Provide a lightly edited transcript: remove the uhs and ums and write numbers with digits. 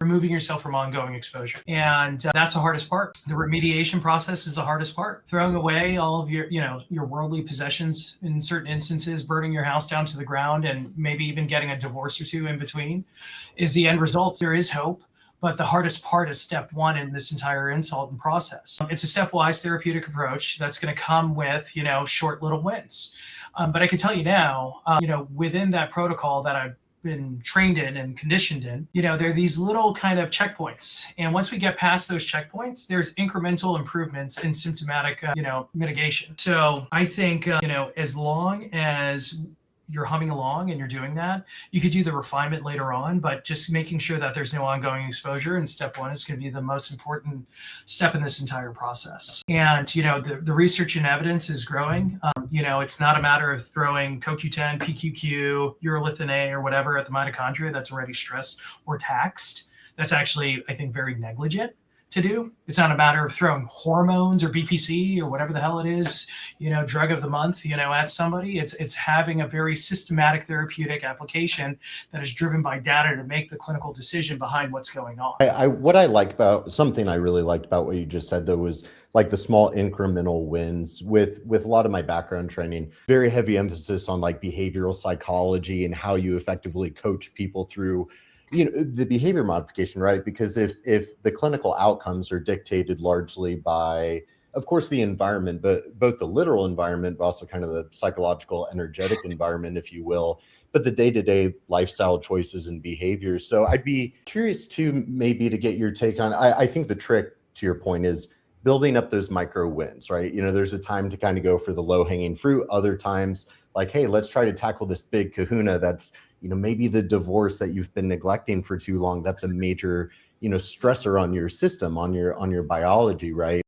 removing yourself from ongoing exposure. And that's the hardest part. The remediation process is the hardest part. Throwing away all of your worldly possessions in certain instances, burning your house down to the ground, and maybe even getting a divorce or two in between is the end result. There is hope. But the hardest part is step one in this entire insult and process. It's a stepwise therapeutic approach that's going to come with, short little wins. But I can tell you now, within that protocol that I've been trained in and conditioned in, there are these little kind of checkpoints. And once we get past those checkpoints, there's incremental improvements in symptomatic, mitigation. So I think, as long as you're humming along and you're doing that, you could do the refinement later on, but just making sure that there's no ongoing exposure. And step one is going to be the most important step in this entire process. And, the research and evidence is growing. It's not a matter of throwing CoQ10, PQQ, urolithin A, or whatever at the mitochondria that's already stressed or taxed. That's actually, I think, very negligent to do. It's not a matter of throwing hormones or BPC or whatever the hell it is, drug of the month, at somebody. It's having a very systematic therapeutic application that is driven by data to make the clinical decision behind what's going on. Something I really liked about what you just said, though, was like the small incremental wins. With a lot of my background training, very heavy emphasis on like behavioral psychology and how you effectively coach people through the behavior modification, right? Because if the clinical outcomes are dictated largely by, of course, the environment, but both the literal environment, but also kind of the psychological, energetic environment, if you will, but the day-to-day lifestyle choices and behaviors. So I'd be curious to get your take on, I think the trick to your point is building up those micro wins, right? There's a time to kind of go for the low hanging fruit. Other times, like, hey, let's try to tackle this big kahuna that's, maybe the divorce that you've been neglecting for too long. That's a major, stressor on your system, on your biology, right?